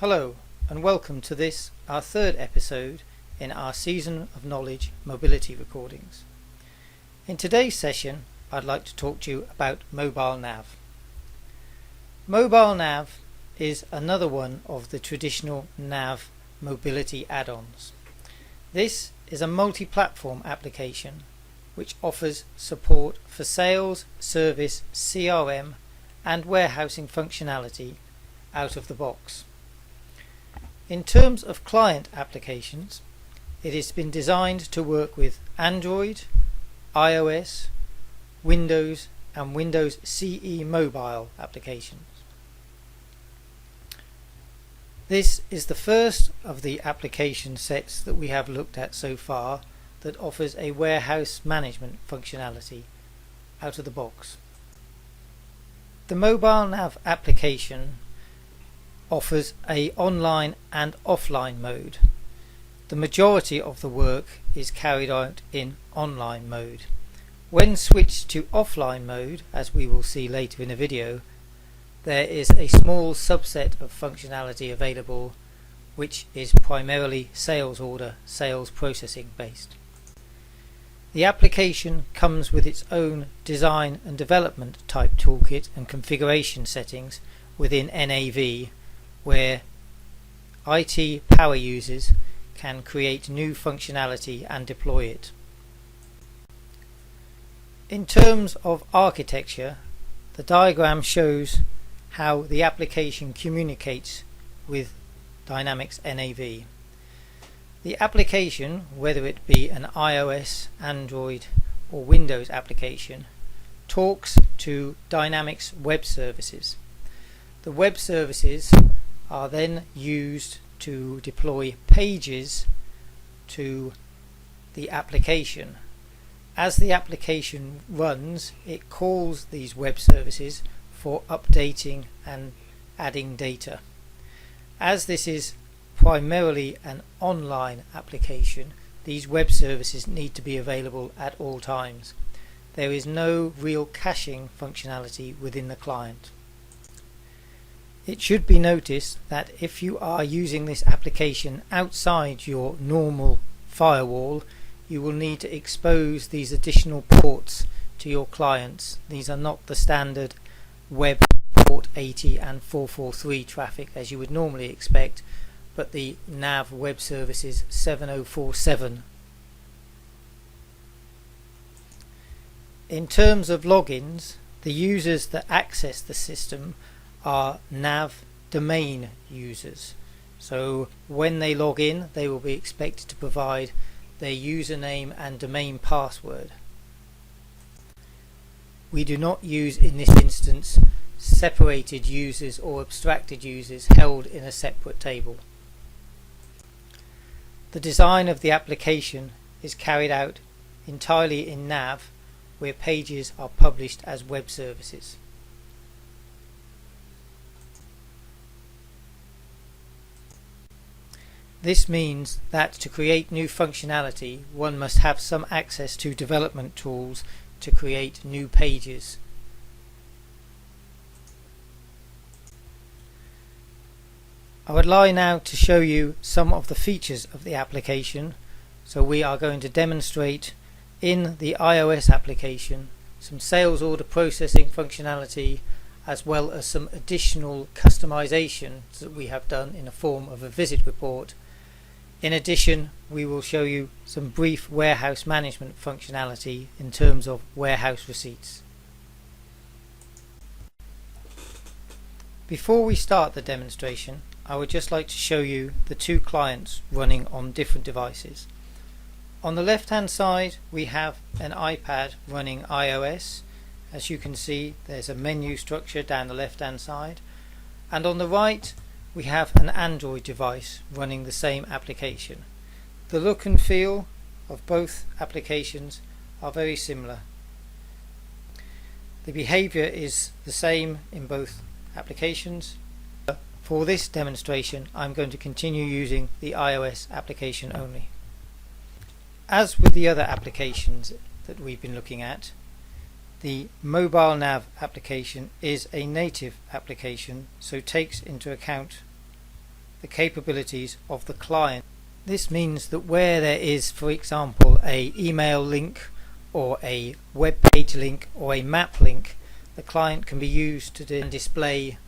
Hello and welcome to this, our third episode in our Season of Knowledge mobility recordings. In today's session I'd like to talk to you about MobileNAV. MobileNAV is another one of the traditional NAV mobility add-ons. This is a multi-platform application which offers support for sales, service, CRM and warehousing functionality out of the box. In terms of client applications, it has been designed to work with Android, iOS, Windows and Windows CE mobile applications. This is the first of the application sets that we have looked at so far that offers a warehouse management functionality out of the box. The MobileNAV application offers an online and offline mode. The majority of the work is carried out in online mode. When switched to offline mode, as we will see later in the video, there is a small subset of functionality available which is primarily sales order, sales processing based. The application comes with its own design and development type toolkit and configuration settings within NAV, where IT power users can create new functionality and deploy it. In terms of architecture, the diagram shows how the application communicates with Dynamics NAV. The application, whether it be an iOS, Android or Windows application, talks to Dynamics web services. The web services are then used to deploy pages to the application. As the application runs, it calls these web services for updating and adding data. As this is primarily an online application, these web services need to be available at all times. There is no real caching functionality within the client. It should be noticed that if you are using this application outside your normal firewall, you will need to expose these additional ports to your clients. These are not the standard web port 80 and 443 traffic as you would normally expect, but the NAV web services 7047. In terms of logins, the users that access the system are NAV domain users. So when they log in, they will be expected to provide their username and domain password. We do not use in this instance separated users or abstracted users held in a separate table. The design of the application is carried out entirely in NAV, where pages are published as web services. This means that to create new functionality, one must have some access to development tools to create new pages. I would like now to show you some of the features of the application. So we are going to demonstrate in the iOS application some sales order processing functionality, as well as some additional customization that we have done in the form of a visit report. In addition, we will show you some brief warehouse management functionality in terms of warehouse receipts. Before we start the demonstration, I would just like to show you the two clients running on different devices. On the left hand side we have an iPad running iOS. As you can see, there's a menu structure down the left hand side, and on the right we have an Android device running the same application. The look and feel of both applications are very similar. The behavior is the same in both applications. For this demonstration, I'm going to continue using the iOS application only. As with the other applications that we've been looking at, the MobileNAV application is a native application, so takes into account the capabilities of the client. This means that where there is, for example, a email link or a web page link or a map link, the client can be used to display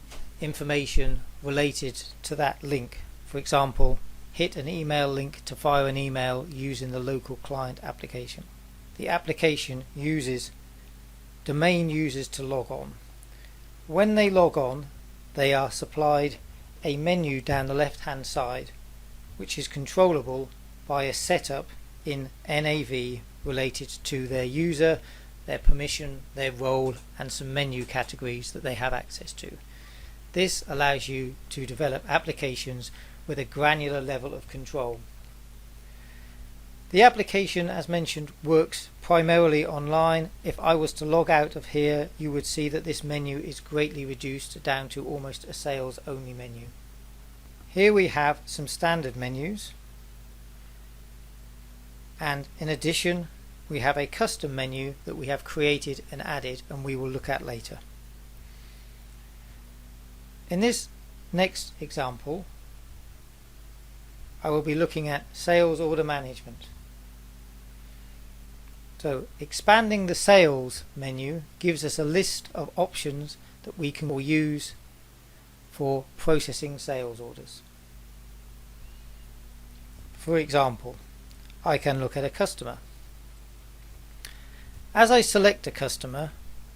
information related to that link. For example, hit an email link to fire an email using the local client application. The application uses domain users to log on. When they log on, they are supplied a menu down the left hand side, which is controllable by a setup in NAV related to their user, their permission, their role, and some menu categories that they have access to. This allows you to develop applications with a granular level of control. The application, as mentioned, works primarily online. If I was to log out of here, you would see that this menu is greatly reduced down to almost a sales only menu. Here we have some standard menus, and in addition we have a custom menu that we have created and added, and we will look at later. In this next example, I will be looking at sales order management. So expanding the sales menu gives us a list of options that we can use for processing sales orders. For example, I can look at a customer. As I select a customer,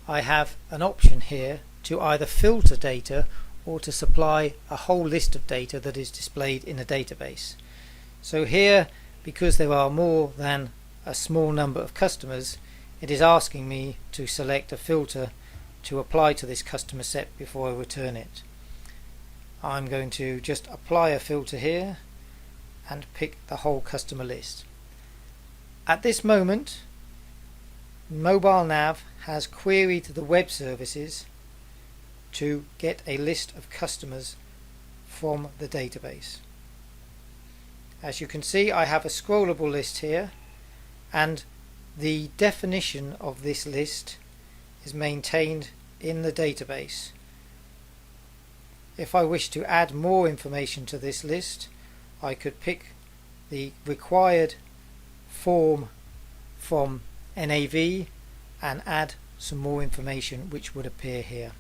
I have an option here to either filter data or to supply a whole list of data that is displayed in a database. So here, because there are more than a small number of customers, it is asking me to select a filter to apply to this customer set before I return it. I'm going to just apply a filter here and pick the whole customer list. At this moment, MobileNAV has queried the web services to get a list of customers from the database. As you can see, I have a scrollable list here, and the definition of this list is maintained in the database. If I wish to add more information to this list, I could pick the required form from NAV and add some more information, which would appear here.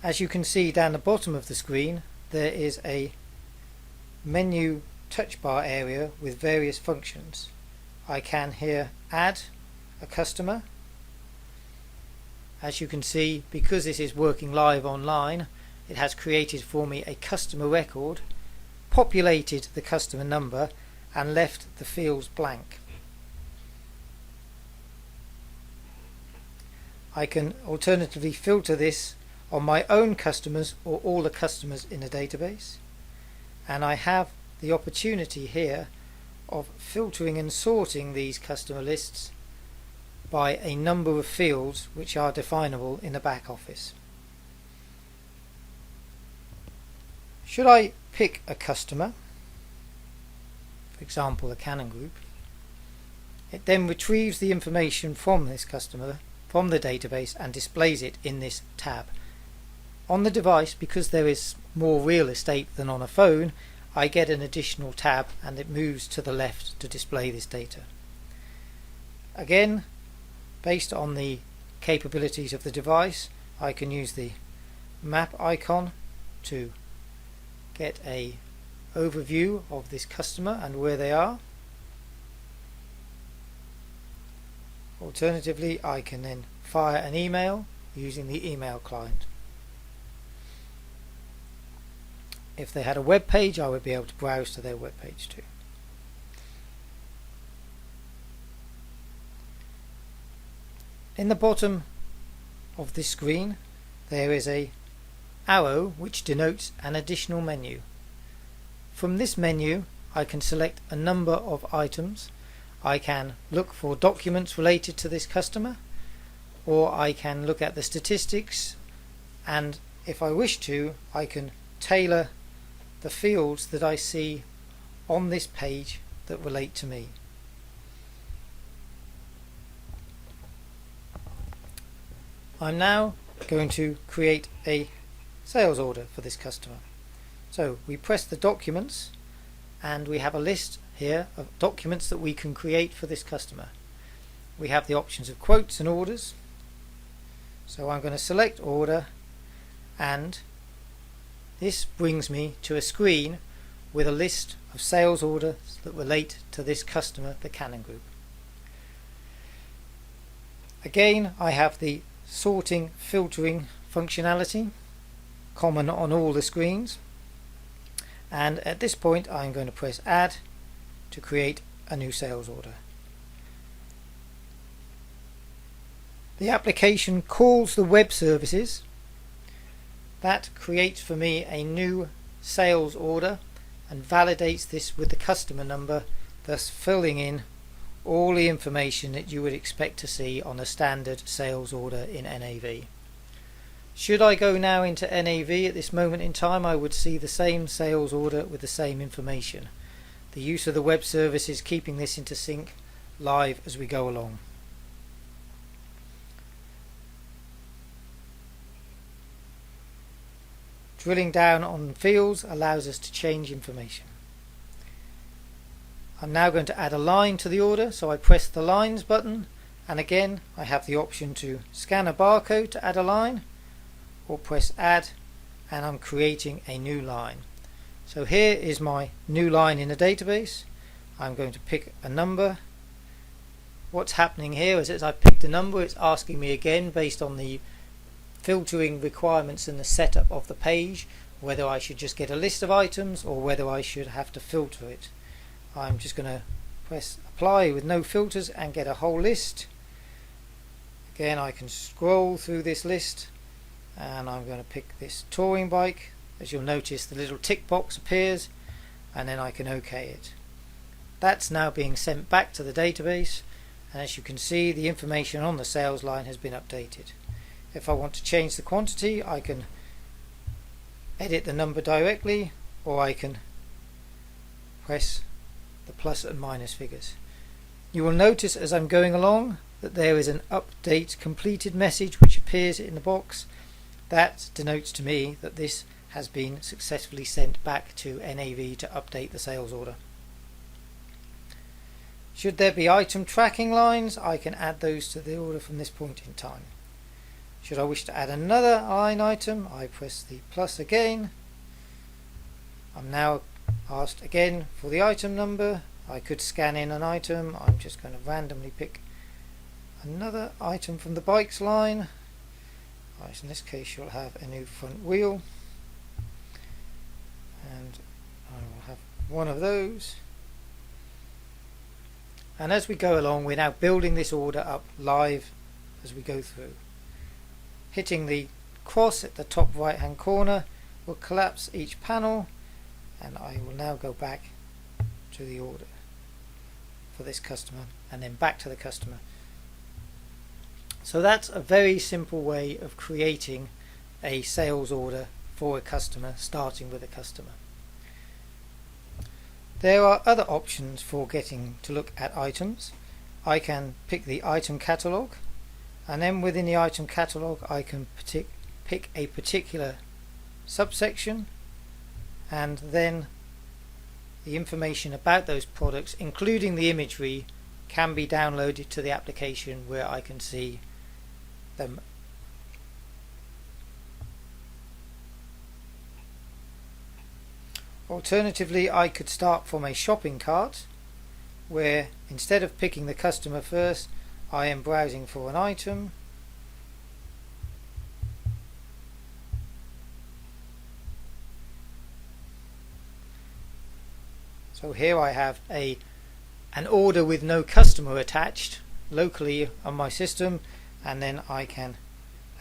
As you can see down the bottom of the screen, there is a menu touch bar area with various functions. I can here add a customer. As you can see, because this is working live online, it has created for me a customer record, populated the customer number, and left the fields blank. I can alternatively filter this on my own customers or all the customers in a database, and I have the opportunity here of filtering and sorting these customer lists by a number of fields which are definable in the back office. Should I pick a customer, for example a Canon Group, it then retrieves the information from this customer from the database and displays it in this tab. On the device, because there is more real estate than on a phone, I get an additional tab and it moves to the left to display this data. Again, based on the capabilities of the device, I can use the map icon to get a overview of this customer and where they are. Alternatively, I can then fire an email using the email client. If they had a web page, I would be able to browse to their web page too. In the bottom of this screen there is a arrow which denotes an additional menu. From this menu I can select a number of items. I can look for documents related to this customer, or I can look at the statistics, and if I wish to, I can tailor the fields that I see on this page that relate to me. I'm now going to create a sales order for this customer. So we press the documents and we have a list here of documents that we can create for this customer. We have the options of quotes and orders. So I'm going to select order, and this brings me to a screen with a list of sales orders that relate to this customer, the Canon Group. Again, I have the sorting, filtering functionality common on all the screens, and at this point I'm going to press add to create a new sales order. The application calls the web services. That creates for me a new sales order and validates this with the customer number, thus filling in all the information that you would expect to see on a standard sales order in NAV. Should I go now into NAV at this moment in time, I would see the same sales order with the same information. The use of the web service is keeping this into sync live as we go along. Drilling down on fields allows us to change information. I'm now going to add a line to the order, so I press the lines button, and again I have the option to scan a barcode to add a line, or press add, and I'm creating a new line. So here is my new line in the database. I'm going to pick a number. What's happening here is as I picked a number, it's asking me again, based on the filtering requirements and the setup of the page, whether I should just get a list of items or whether I should have to filter it. I'm just going to press apply with no filters and get a whole list. Again, I can scroll through this list, and I'm going to pick this touring bike. As you'll notice, the little tick box appears, and then I can OK it. That's now being sent back to the database, and as you can see, the information on the sales line has been updated. If I want to change the quantity, I can edit the number directly, or I can press the plus and minus figures. You will notice as I'm going along that there is an update completed message which appears in the box. That denotes to me that this has been successfully sent back to NAV to update the sales order. Should there be item tracking lines, I can add those to the order from this point in time. Should I wish to add another line item, I press the plus again. I'm now asked again for the item number. I could scan in an item. I'm just going to randomly pick another item from the bikes line. Right, in this case you'll have a new front wheel, and I will have one of those. And as we go along, we're now building this order up live as we go through. Hitting the cross at the top right hand corner will collapse each panel, and I will now go back to the order for this customer and then back to the customer. So that's a very simple way of creating a sales order for a customer, starting with a customer. There are other options for getting to look at items. I can pick the item catalog, and then within the item catalog I can pick a particular subsection, and then the information about those products, including the imagery, can be downloaded to the application where I can see them. Alternatively, I could start from a shopping cart where instead of picking the customer first, I am browsing for an item. So here I have an order with no customer attached locally on my system, and then I can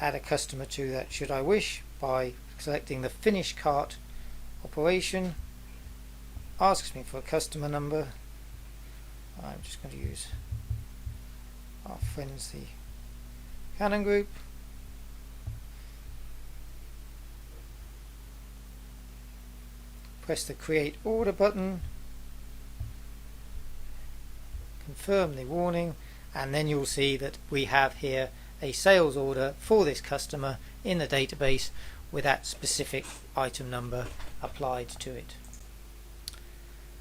add a customer to that should I wish by selecting the finish cart operation. Asks me for a customer number. I'm just going to use our friends, the Canon Group. Press the create order button, confirm the warning, and then you'll see that we have here a sales order for this customer in the database with that specific item number applied to it.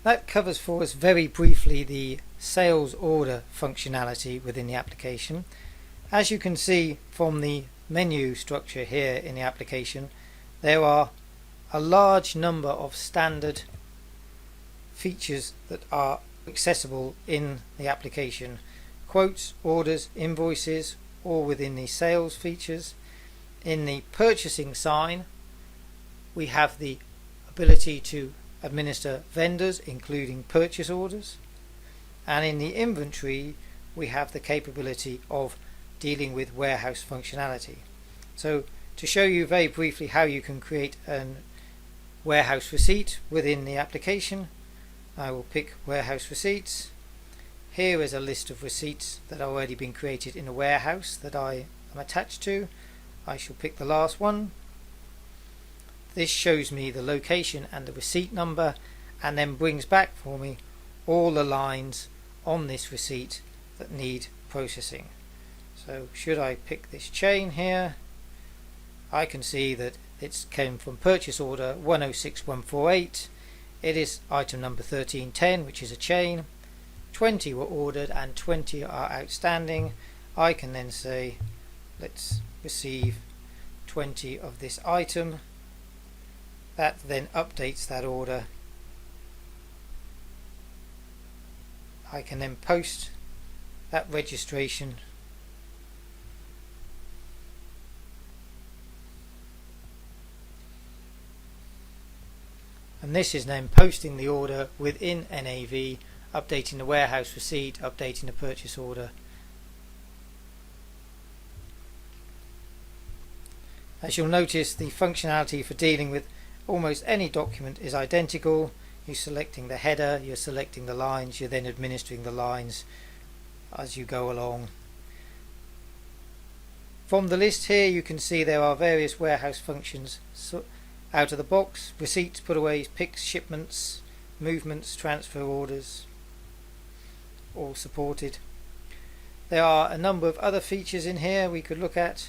That covers for us very briefly the sales order functionality within the application. As you can see from the menu structure here in the application, there are a large number of standard features that are accessible in the application. Quotes, orders, invoices, all within the sales features. In the purchasing sign, we have the ability to administer vendors, including purchase orders. And in the inventory, we have the capability of dealing with warehouse functionality. So to show you very briefly how you can create a warehouse receipt within the application, I will pick warehouse receipts. Here is a list of receipts that have already been created in a warehouse that I am attached to. I shall pick the last one. This shows me the location and the receipt number, and then brings back for me all the lines on this receipt that need processing. So should I pick this chain here, I can see that it came from purchase order 106148. It is item number 1310, which is a chain. 20 were ordered and 20 are outstanding. I can then say let's receive 20 of this item. That then updates that order. I can then post that registration and this is then posting the order within NAV, updating the warehouse receipt, updating the purchase order. As you'll notice, the functionality for dealing with almost any document is identical. You're selecting the header, you're selecting the lines, you're then administering the lines as you go along. From the list here you can see there are various warehouse functions out of the box: receipts, putaways, picks, shipments, movements, transfer orders, all supported. There are a number of other features in here we could look at.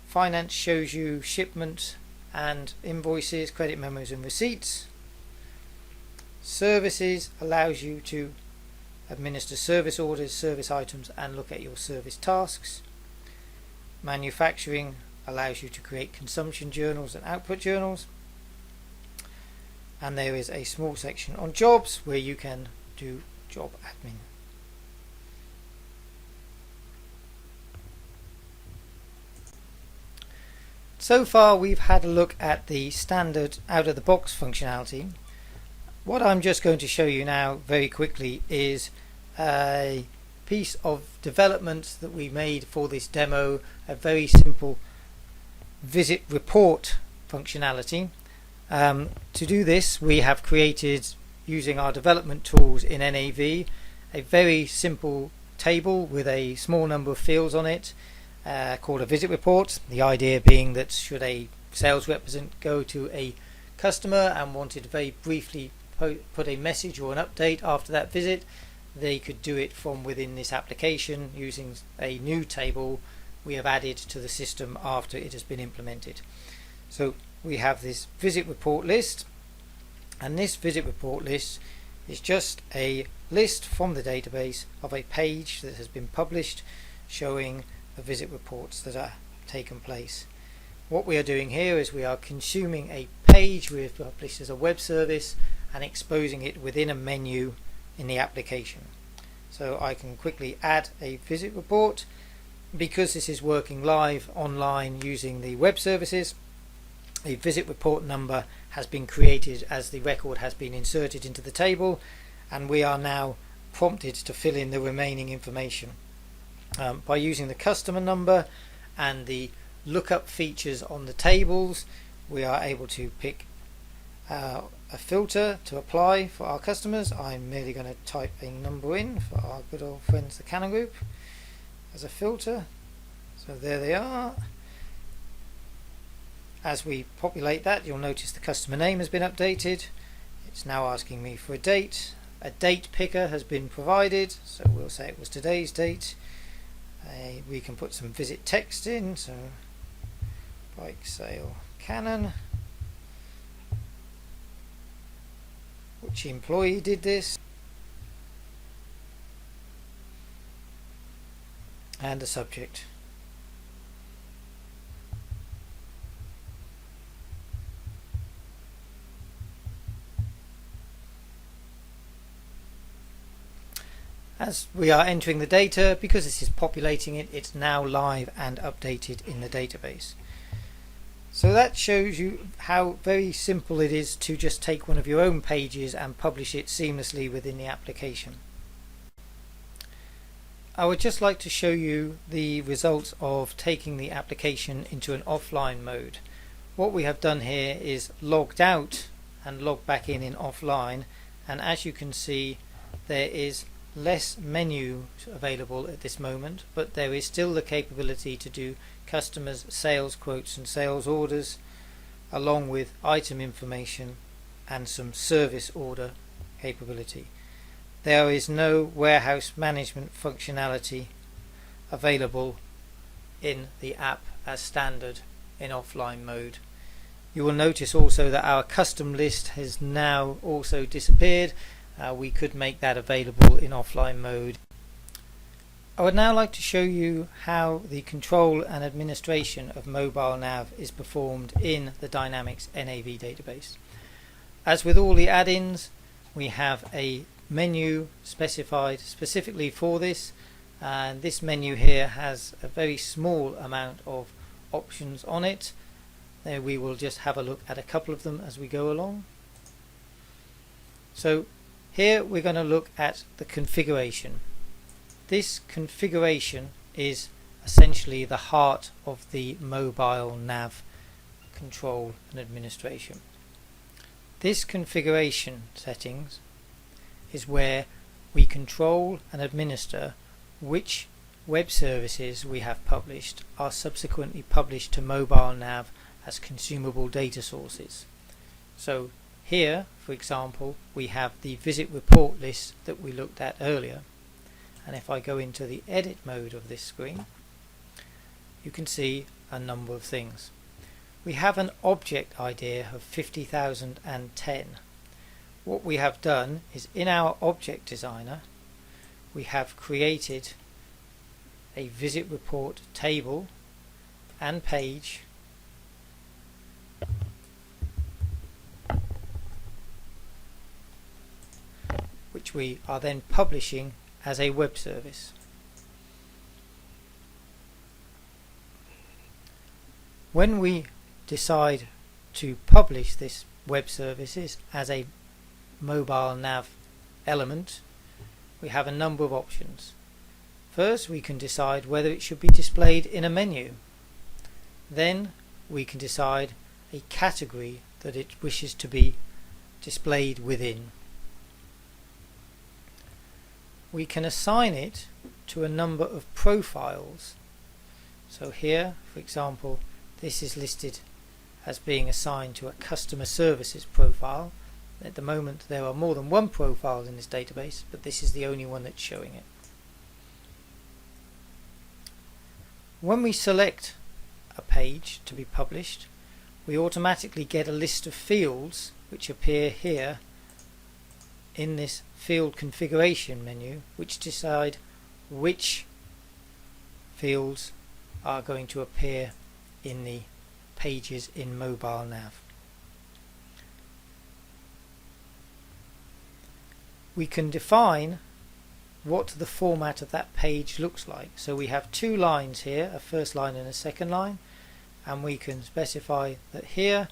Finance shows you shipment and invoices, credit memos and receipts. Services allows you to administer service orders, service items and look at your service tasks. Manufacturing allows you to create consumption journals and output journals. And there is a small section on jobs where you can do job admin. So far we've had a look at the standard out-of-the-box functionality. What I'm just going to show you now very quickly is a piece of development that we made for this demo, a very simple visit report functionality. To do this, we have created, using our development tools in NAV, a very simple table with a small number of fields on it, called a visit report. The idea being that should a sales representative go to a customer and wanted to very briefly put a message or an update after that visit, they could do it from within this application using a new table we have added to the system after it has been implemented. So we have this visit report list, and this visit report list is just a list from the database of a page that has been published showing the visit reports that are taken place. What we are doing here is we are consuming a page we have published as a web service and exposing it within a menu in the application. So I can quickly add a visit report. Because this is working live online using the web services, a visit report number has been created as the record has been inserted into the table, and we are now prompted to fill in the remaining information. By using the customer number and the lookup features on the tables, we are able to pick a filter to apply for our customers. I'm merely going to type a number in for our good old friends the Canon Group as a filter. So there they are. As we populate that, you'll notice the customer name has been updated. It's now asking me for a date. A date picker has been provided, so we'll say it was today's date. We can put some visit text in, so bike sale Canon. which employee did this, and the subject. As we are entering the data, because this is populating it, it's now live and updated in the database. So that shows you how very simple it is to just take one of your own pages and publish it seamlessly within the application. I would just like to show you the results of taking the application into an offline mode. What we have done here is logged out and logged back in offline, and as you can see, there is less menu available at this moment, but there is still the capability to do customers' sales quotes and sales orders, along with item information and some service order capability. There is no warehouse management functionality available in the app as standard in offline mode. You will notice also that our custom list has now also disappeared. We could make that available in offline mode. I would now like to show you how the control and administration of MobileNAV is performed in the Dynamics NAV database. As with all the add-ins, we have a menu specified specifically for this, and this menu here has a very small amount of options on it. There we will just have a look at a couple of them as we go along. So here we're going to look at the configuration. This configuration is essentially the heart of the MobileNAV control and administration. This configuration settings is where we control and administer which web services we have published are subsequently published to MobileNAV as consumable data sources. So here, for example, we have the visit report list that we looked at earlier, and if I go into the edit mode of this screen, you can see a number of things. We have an object ID of 50,010. What we have done is, in our object designer, we have created a visit report table and page which we are then publishing as a web service. When we decide to publish this web services as a MobileNAV element, we have a number of options. First, we can decide whether it should be displayed in a menu. Then we can decide a category that it wishes to be displayed within. We can assign it to a number of profiles. So here, for example, this is listed as being assigned to a customer services profile. At the moment there are more than one profile in this database, but this is the only one that's showing it. When we select a page to be published, we automatically get a list of fields which appear here in this field configuration menu, which decide which fields are going to appear in the pages in MobileNAV. We can define what the format of that page looks like. So we have two lines here, a first line and a second line, and we can specify that here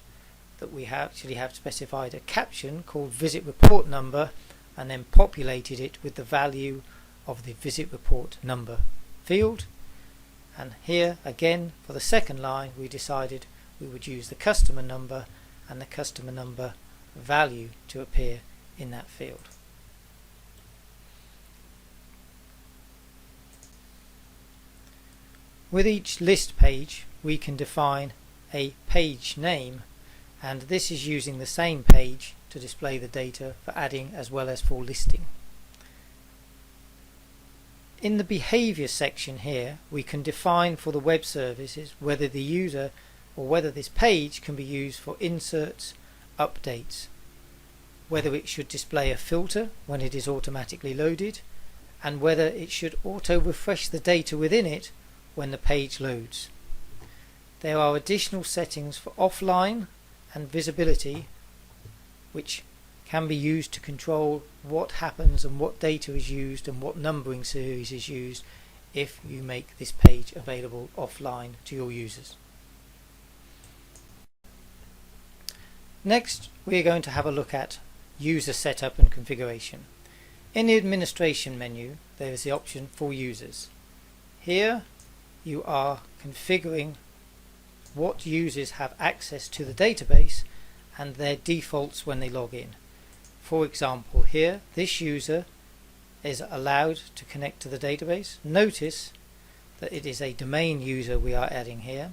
that we actually have specified a caption called visit report number, and then populated it with the value of the visit report number field. And here again, for the second line, we decided we would use the customer number and the customer number value to appear in that field. With each list page, we can define a page name, and this is using the same page to display the data for adding as well as for listing. In the behavior section here, we can define for the web services whether the user or whether this page can be used for inserts, updates, whether it should display a filter when it is automatically loaded, and whether it should auto refresh the data within it when the page loads. There are additional settings for offline and visibility which can be used to control what happens and what data is used and what numbering series is used if you make this page available offline to your users. Next, we are going to have a look at user setup and configuration. In the administration menu, there is the option for users. Here you are configuring what users have access to the database and their defaults when they log in. For example, here this user is allowed to connect to the database. Notice that it is a domain user we are adding here,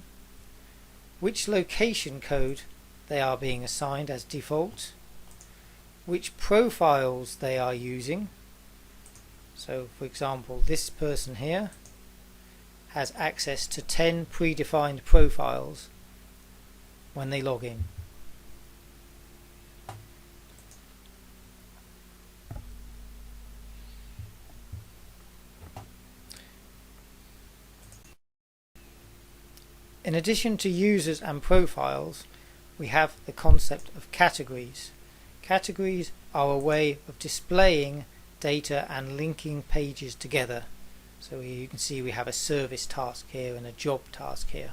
which location code they are being assigned as default, which profiles they are using. So for example, this person here has access to 10 predefined profiles when they log in. In addition to users and profiles, we have the concept of categories. Categories are a way of displaying data and linking pages together. So you can see we have a service task here and a job task here.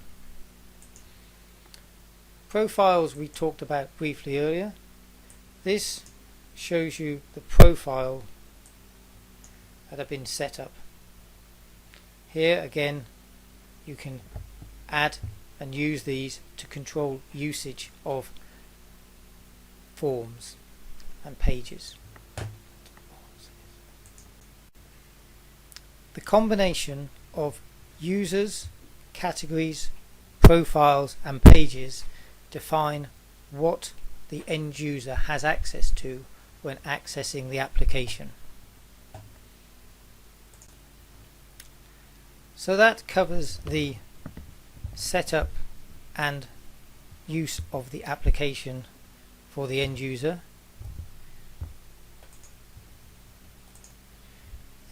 Profiles we talked about briefly earlier. This shows you the profile that have been set up. Here again you can add and use these to control usage of forms and pages. The combination of users, categories, profiles and pages define what the end user has access to when accessing the application. So that covers the setup and use of the application for the end user.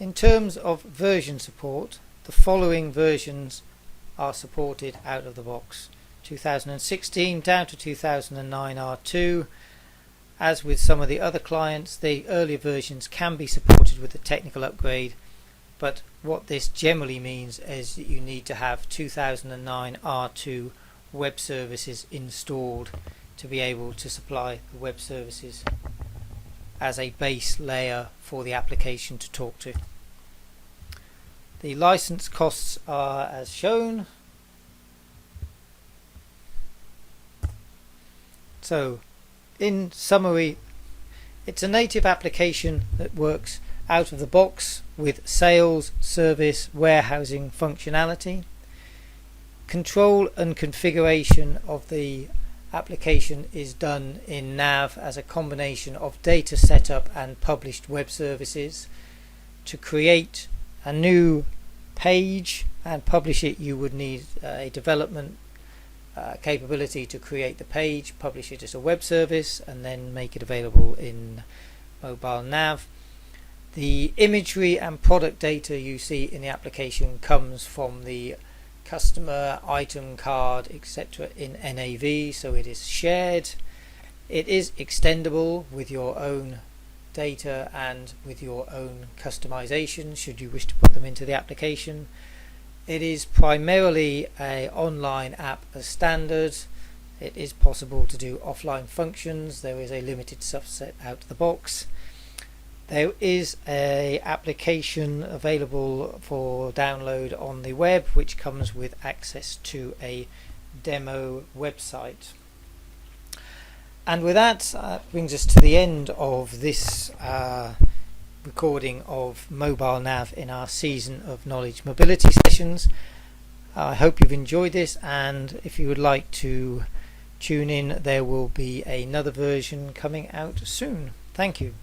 In terms of version support, the following versions are supported out of the box. 2016 down to 2009 R2. As with some of the other clients, the earlier versions can be supported with a technical upgrade, but what this generally means is that you need to have 2009 R2 web services installed to be able to supply the web services as a base layer for the application to talk to. The license costs are as shown. So in summary, it's a native application that works out of the box with sales, service, warehousing functionality. Control and configuration of the application is done in NAV as a combination of data setup and published web services. To create a new page and publish it, you would need a development capability to create the page, publish it as a web service, and then make it available in MobileNAV. The imagery and product data you see in the application comes from the customer item card, etc. in NAV, so it is shared. It is extendable with your own data and with your own customization should you wish to put them into the application. It is primarily an online app as standard. It is possible to do offline functions. There is a limited subset out of the box. There is an application available for download on the web which comes with access to a demo website. And with that brings us to the end of this recording of MobileNAV in our season of knowledge mobility sessions. I hope you've enjoyed this, and if you would like to tune in, there will be another version coming out soon. Thank you.